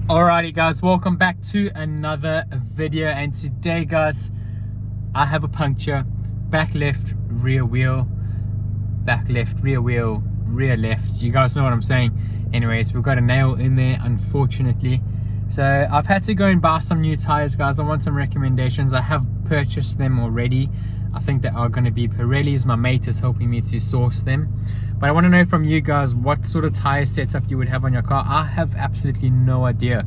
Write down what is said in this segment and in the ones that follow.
Alrighty guys, welcome back to another video, and today guys I have a puncture. Back left rear wheel, back left rear wheel, rear left. You guys know what I'm saying. Anyways, we've got a nail in there unfortunately, so I've had to go and buy some new tires guys. I want some recommendations. I have purchased them already. I think they are going to be Pirellis. My mate is helping me to source them, but I want to know from you guys what sort of tire setup you would have on your car. I have absolutely no idea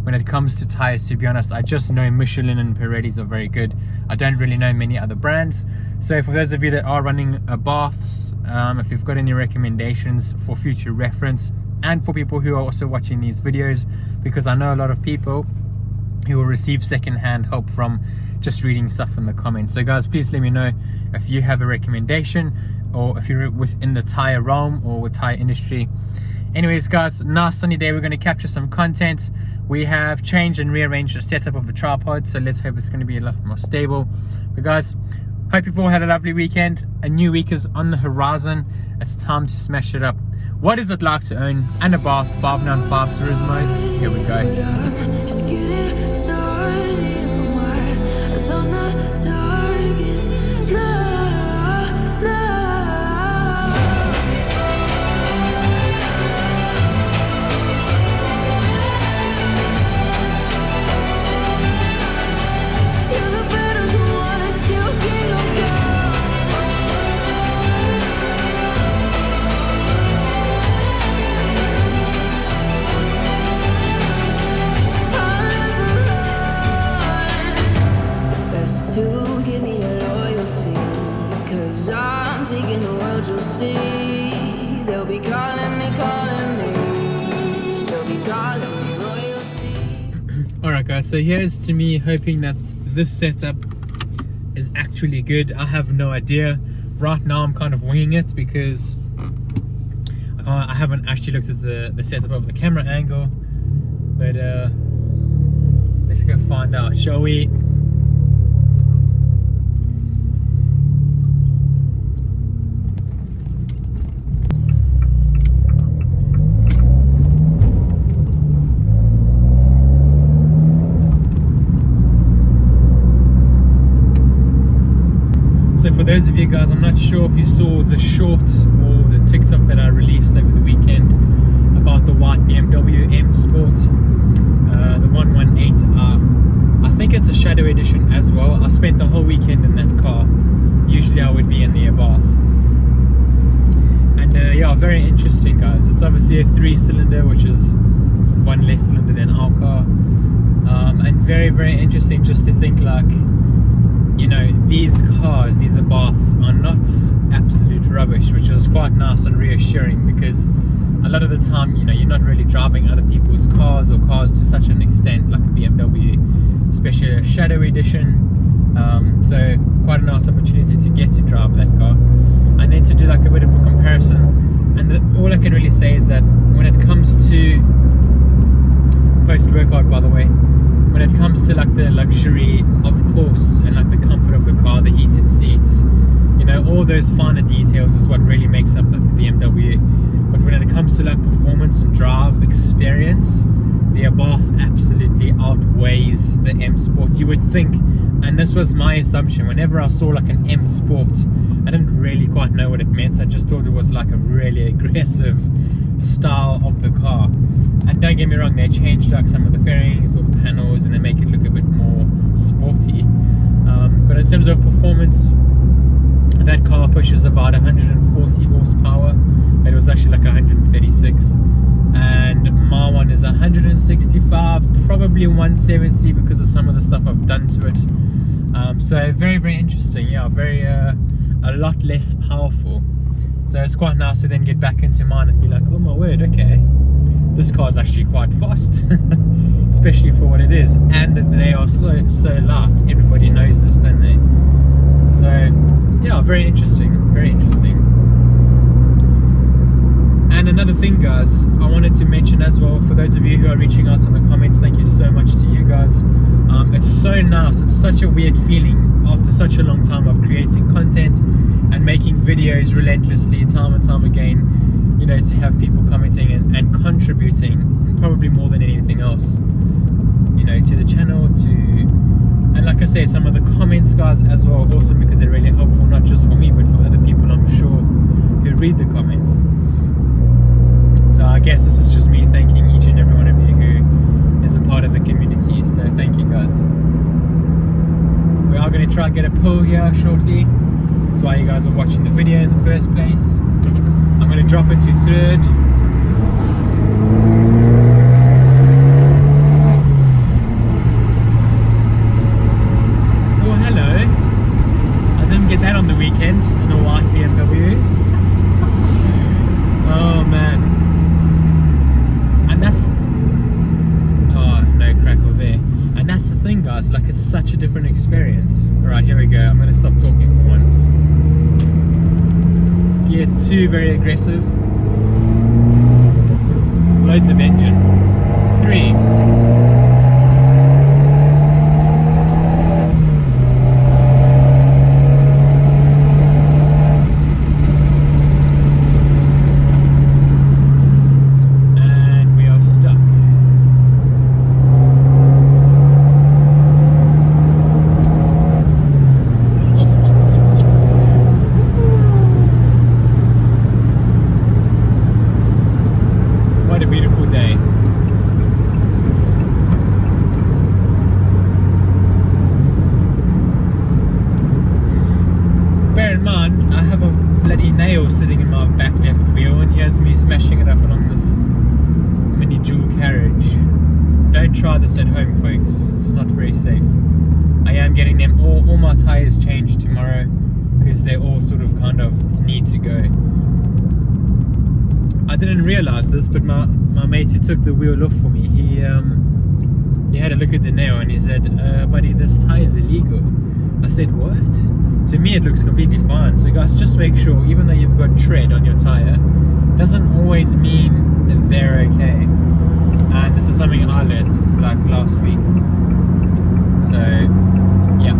when it comes to tires, to be honest. I just know Michelin and Pirellis are very good. I don't really know many other brands. So for those of you that are running Abarths, if you've got any recommendations for future reference, and for people who are also watching these videos, because I know a lot of people who will receive second-hand help from just reading stuff in the comments. So guys, please let me know if you have a recommendation, or if you're within the tire realm or with tire industry. Anyways guys, nice sunny day. We're going to capture some content. We have changed and rearranged the setup of the tripod, so let's hope it's going to be a lot more stable. But guys, hope you've all had a lovely weekend. A new week is on the horizon. It's time to smash it up. What is it like to own an Abarth 595 Turismo? Here we go. Alright guys, so here's to me hoping that this setup is actually good. I have no idea. Right now I'm kind of winging it because I haven't actually looked at the setup of the camera angle. But let's go find out, shall we? So for those of you guys, I'm not sure if you saw the short or the TikTok that I released over the weekend about the white BMW M Sport, the 118R. I think it's a shadow edition as well. I spent the whole weekend in that car. Usually I would be in the Abarth. And yeah, very interesting guys. It's obviously a 3-cylinder, which is one less cylinder than our car. And very, very interesting just to think, like, you know, these cars, these Abarths are not absolute rubbish, which is quite nice and reassuring, because a lot of the time, you know, you're not really driving other people's cars or cars to such an extent, like a BMW, especially a shadow edition. So quite a nice opportunity to get to drive that car, and then to do like a bit of a comparison. And all I can really say is that when it comes to post-workout, by the way, when it comes to like the luxury, of course, and like the comfort of the car, the heated seats, you know, all those finer details is what really makes up like the BMW. But when it comes to like performance and drive experience, the Abarth absolutely outweighs the M Sport, you would think. And this was my assumption. Whenever I saw like an M Sport, I didn't really quite know what it meant. I just thought it was like a really aggressive style of the car. And don't get me wrong, they changed like some of the fairings or the panels, and they make it look a bit more sporty. But in terms of performance, that car pushes about 140 horsepower. It was actually like 136, and my one is 165, probably 170 because of some of the stuff I've done to it. So very, very interesting. Yeah, very a lot less powerful. So it's quite nice to then get back into mine and be like, oh my word, okay, this car is actually quite fast, especially for what it is. And they are so light. Everybody knows this, don't they? So yeah, very interesting, very interesting. And another thing guys, I wanted to mention as well, for those of you who are reaching out in the comments, thank you so much to you guys. It's so nice. It's such a weird feeling after such a long time of creating content and making videos relentlessly time and time again, you know, to have people commenting and contributing probably more than anything else, you know, to the channel, and like I say, some of the comments, guys, as well, are awesome because they're really helpful, not just for me, but for other people, I'm sure, who read the comments. So I guess this is just me thanking each and every one of you who is a part of the community. So thank you, guys. We are going to try and get a poll here shortly. That's why you guys are watching the video in the first place. I'm going to drop it to third. Oh, hello. I didn't get that on the weekend in a white BMW. Oh, man. And that's... oh, no crackle there. And that's the thing, guys, like, it's such a different experience. Alright, here we go. I'm going to stop talking for once. Gear 2, very aggressive. Loads of engine. 3. Sitting in my back left wheel, and here's me smashing it up along this mini dual carriage. Don't try this at home, folks. It's not very safe. I am getting them all my tires changed tomorrow because they all sort of kind of need to go. I didn't realize this, but my mate who took the wheel off for me, he had a look at the nail and he said, buddy, this tire is illegal. I said, what? To me it looks completely fine. So guys, just make sure, even though you've got tread on your tire, doesn't always mean that they're okay. And this is something I learned like last week. So yeah,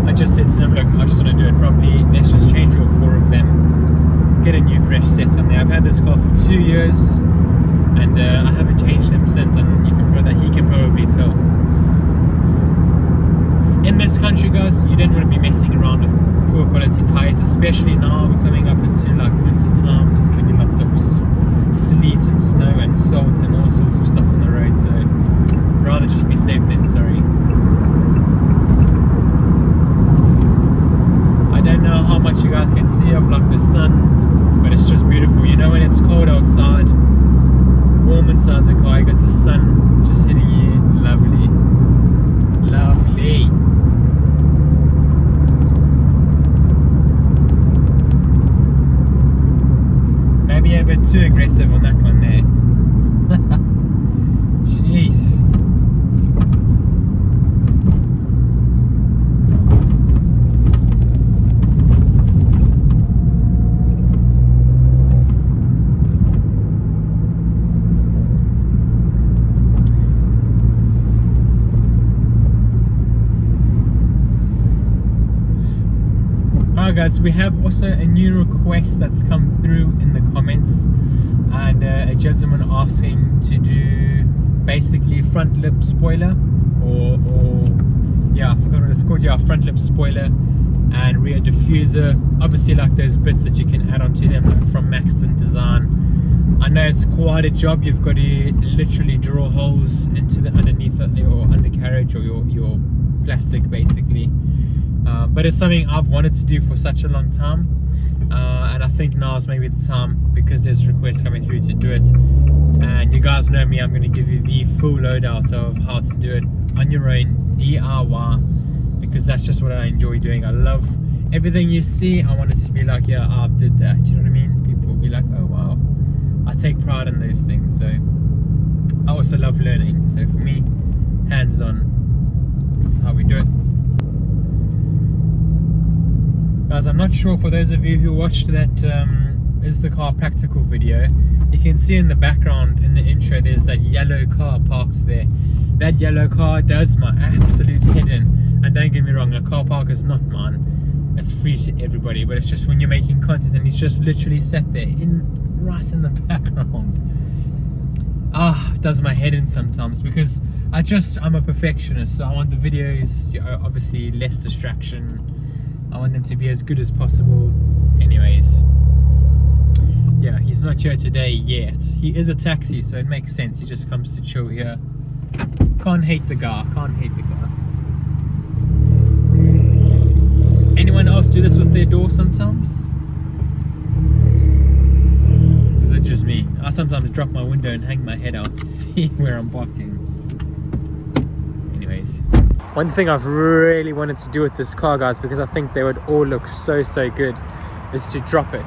I just said to him, look, I just want to do it properly. Let's just change all 4 of them, get a new fresh set on there. I've had this car for 2 years and I haven't changed them since, and he can probably tell. In this country, guys, you don't want to be messing around with poor quality tires, especially now we're coming up into like winter time. There's going to be lots of sleet and snow and salt and all sorts of stuff on the road, so rather just be safe than sorry. I don't know how much you guys can see of like the sun, but it's just beautiful. You know, when it's cold outside, warm inside the car, you got the sun just hitting you. Lovely, lovely. Maybe a bit too aggressive on that one there. Jeez. Alright guys, we have also a new request that's come through in the comments, and a gentleman asking to do basically front lip spoiler or yeah, I forgot what it's called, yeah, front lip spoiler and rear diffuser. Obviously like those bits that you can add onto them from Maxton Design. I know it's quite a job. You've got to literally drill holes into the underneath your undercarriage or your plastic basically. But it's something I've wanted to do for such a long time, and I think now is maybe the time, because there's requests coming through to do it. And you guys know me, I'm going to give you the full loadout of how to do it on your own, DIY, because that's just what I enjoy doing. I love everything you see. I want it to be like, yeah, I did that, you know what I mean? People will be like, oh wow. I take pride in those things, so I also love learning. So for me, hands-on, this is how we do it. Guys, I'm not sure, for those of you who watched that Is the Car Practical video, you can see in the background, in the intro, there's that yellow car parked there. That yellow car does my absolute head in. And don't get me wrong, a car park is not mine. It's free to everybody, but it's just when you're making content and he's just literally sat there right in the background. does my head in sometimes, because I'm a perfectionist, so I want the videos, you know, obviously less distraction. I want them to be as good as possible. Anyways, yeah, he's not here today yet. He is a taxi, so it makes sense. He just comes to chill here. Can't hate the guy, can't hate the guy. Anyone else do this with their door sometimes? Is it just me? I sometimes drop my window and hang my head out to see where I'm parking. Anyways, one thing I've really wanted to do with this car, guys, because I think they would all look so good, is to drop it.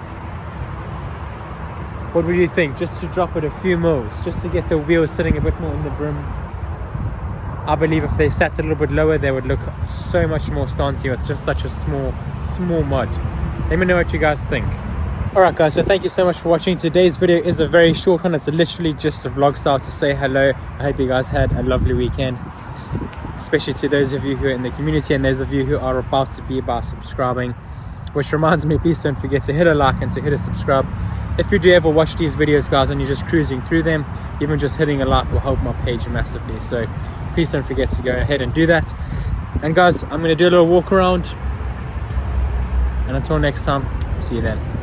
What would you think? Just to drop it a few mils, just to get the wheels sitting a bit more in the brim. I believe if they sat a little bit lower, they would look so much more stancy with just such a small mod. Let me know what you guys think. Alright guys, so thank you so much for watching. Today's video is a very short one. It's literally just a vlog style to say hello. I hope you guys had a lovely weekend, especially to those of you who are in the community and those of you who are about to be by subscribing. Which reminds me, please don't forget to hit a like and to hit a subscribe. If you do ever watch these videos, guys, and you're just cruising through them, even just hitting a like will help my page massively. So please don't forget to go ahead and do that. And guys, I'm going to do a little walk around. And until next time, see you then.